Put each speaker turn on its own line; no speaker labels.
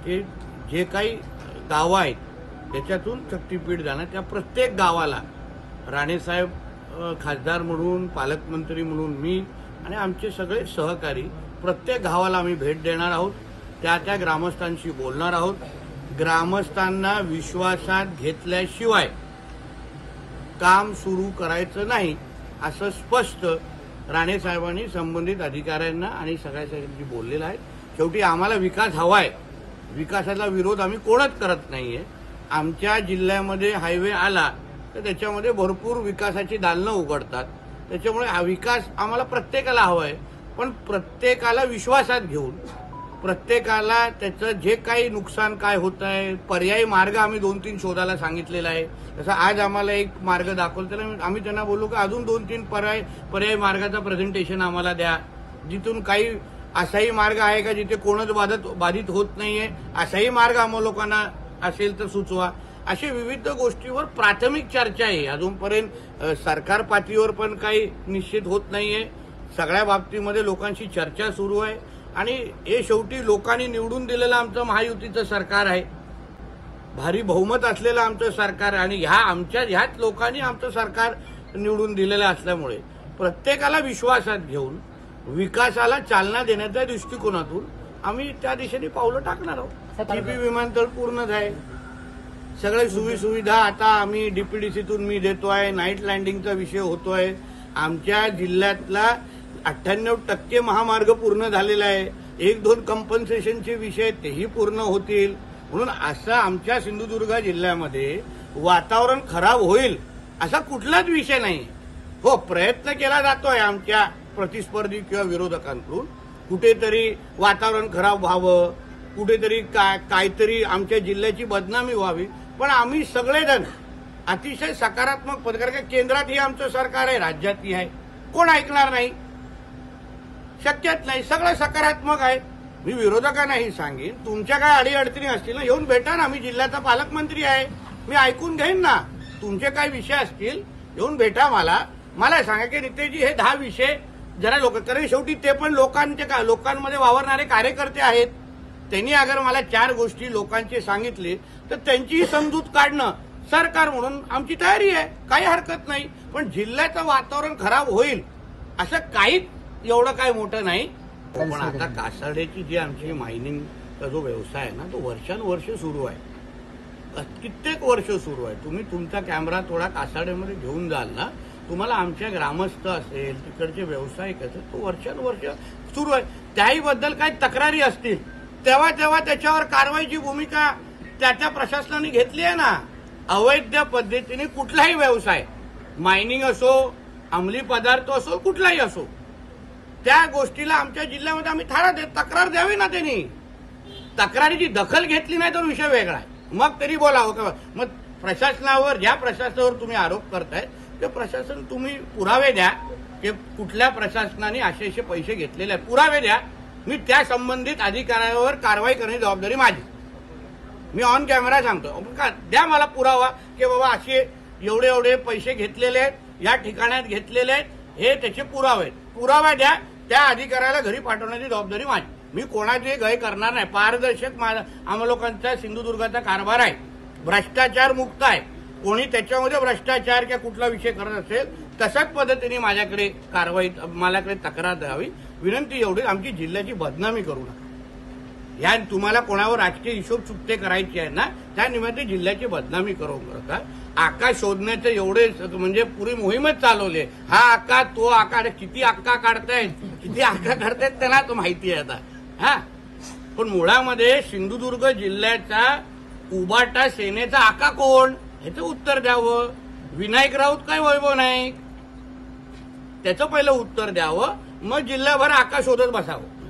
की जे काही गावं आहेत त्याच्यातून शक्तीपीठ जाणार, त्या प्रत्येक गावाला राणेसाहेब खासदार म्हणून, पालकमंत्री म्हणून मी आणि आमचे सगळे सहकारी प्रत्येक गावाला आम्ही भेट देणार आहोत, त्या ग्रामस्थांशी बोलणार आहोत. ग्रामस्थांना विश्वासात घेतल्याशिवाय काम सुरू करायचं नाही असं स्पष्ट राणेसाहेबांनी संबंधित अधिकाऱ्यांना आणि सगळ्यांशी बोललेलं आहे. शेवटी आम्हाला विकास हवा आहे, विकासाचा विरोध आम्ही कोणच करत नाहीये. आमच्या जिल्ह्यामध्ये हायवे आला तर त्याच्यामध्ये भरपूर विकासाची दालनं उघडतात, त्याच्यामुळे हा विकास आम्हाला प्रत्येकाला हवा आहे, पण प्रत्येकाला विश्वासात घेऊन प्रत्येकाला त्याचं जे काही नुकसान काय होत आहे, पर्यायी मार्ग आम्ही 2-3 शोधायला सांगितलेला आहे. तसं आज आम्हाला एक मार्ग दाखवलं, त्याला आम्ही त्यांना बोललो की अजून 2-3 पर्यायी मार्गाचं प्रेझेंटेशन आम्हाला द्या, जिथून काही असाही मार्ग आहे का जिथे कोणच बाधित होत नाहीये, असाही मार्ग आम्हाला लोकांना असेल तर सुचवा. अशा विविध गोष्टीवर प्राथमिक चर्चा आहे. अजूनपर्यंत सरकार पातळीवर पण काही निश्चित होत नाहीये. सगळ्या बाबतीमध्ये लोकांशी चर्चा सुरू आहे आणि हे शेवटी लोकांनी निवडून दिलेलं आमचं महायुतीचं सरकार आहे, भारी बहुमत असलेलं आमचं सरकार, आणि ह्याच लोकांनी आमचं सरकार निवडून दिलेलं असल्यामुळे प्रत्येकाला विश्वासात घेऊन विकासाला चालना देण्याच्या दृष्टिकोनातून आम्ही त्या दिशेने पावलं टाकणार आहोत. TP विमानतळ पूर्ण आहे, सगळे सुविधा आता आम्ही DPDCतून मी देतोय, नाईट लँडिंगचा विषय होतोय. आमच्या जिल्ह्यातला 98% महामार्ग पूर्ण झालेला आहे. 1-2 कंपन्सेशनचे विषय तेही पूर्ण होतील. म्हणून असं आमच्या सिंधुदुर्ग जिल्ह्यामध्ये वातावरण खराब होईल असा कुठलाच विषय नाही. हो, प्रयत्न केला जातोय आमच्या प्रतिस्पर्धी किंवा विरोधकांकडून, कुठेतरी वातावरण खराब व्हावं, कुठेतरी काहीतरी आमच्या जिल्ह्याची बदनामी व्हावी, पण आम्ही सगळेजण अतिशय सकारात्मक पद्धतीने, केंद्रातही आमचं सरकार आहे, राज्यातही आहे, कोण ऐकणार नाही, शक्यच नाही, सगळं सकारात्मक आहे. मी विरोधकांनाही सांगेन, तुमच्या काय अडीअडचणी असतील ना, येऊन भेटा ना, मी जिल्ह्याचा पालकमंत्री आहे, मी ऐकून घेईन ना. तुमचे काय विषय असतील येऊन भेटा, मला सांगा की नितेशजी हे 10 विषय जरा कारण शेवटी ते पण लोकांमध्ये वावरणारे कार्यकर्ते आहेत. त्यांनी अगर मला 4 गोष्टी लोकांचे सांगितले तर त्यांचीही समजूत काढणं सरकार म्हणून आमची तयारी आहे, काही हरकत नाही. पण जिल्ह्याचं वातावरण खराब होईल असं काहीच एवढं काय मोठं नाही. पण आता कासारड्याची जी आमची मायनिंगचा जो व्यवसाय आहे ना, तो वर्षानुवर्ष सुरू आहे, कित्येक वर्ष सुरू आहे. तुम्ही तुमचा कॅमेरा थोडा कासारड्यामध्ये घेऊन जाल ना, तुम्हाला आमच्या ग्रामस्थ असेल, तिकडचे व्यावसायिक असेल, तो वर्षानुवर्ष सुरू आहे. त्याहीबद्दल काही तक्रारी असतील तेव्हा त्याच्यावर कारवाईची भूमिका त्या प्रशासनाने घेतली आहे ना. अवैध पद्धतीने कुठलाही व्यवसाय, मायनिंग असो, अंमली पदार्थ असो, कुठलाही असो, त्या गोष्टीला आमच्या जिल्ह्यामध्ये आम्ही तक्रार द्यावी ना. त्यांनी तक्रारीची दखल घेतली नाही तर विषय वेगळा आहे, मग तरी बोलावं का. मग प्रशासनावर, ज्या प्रशासनावर तुम्ही आरोप करताय ते प्रशासन, तुम्ही पुरावे द्या की कुठल्या प्रशासनाने असे पैसे घेतलेले आहेत, पुरावे द्या. मी त्या संबंधित अधिकाऱ्यावर कारवाई करण्याची जबाबदारी माझी. मी ऑन कॅमेरा सांगतो, द्या मला पुरावा की बाबा असे एवढे पैसे घेतलेले आहेत, या ठिकाणात घेतलेले आहेत, हे त्याचे पुरावा द्या. त्या अधिकाऱ्याला घरी पाठवण्याची जबाबदारी माझी. मी कोणाचे गय करणार नाही. पारदर्शक आम्हा लोकांचा सिंधुदुर्गाचा कारभार आहे, भ्रष्टाचार मुक्त आहे. कोणी त्याच्यामध्ये भ्रष्टाचार किंवा कुठला विषय करत असेल तशाच पद्धतीने माझ्याकडे तक्रार द्यावी. विनंती एवढी, आमची जिल्ह्याची बदनामी करू नका. या तुम्हाला कोणावर राजकीय हिशोब चुकते करायची आहे ना, त्या निमित्त जिल्ह्याची बदनामी करू नका. आका शोधण्याचं एवढे म्हणजे पुरी मोहीमच चालवली. हा आका, तो आका, किती आका काढतायत त्यांना तो माहिती आहे आता. हा, पण मुळामध्ये सिंधुदुर्ग जिल्ह्याचा उबाटा सेनेचा आका कोण, ह्याचं उत्तर द्यावं. विनायक राऊत काय वैभव नाईक, त्याचं पहिलं उत्तर द्यावं, मग जिल्हाभर आका शोधत बसावं.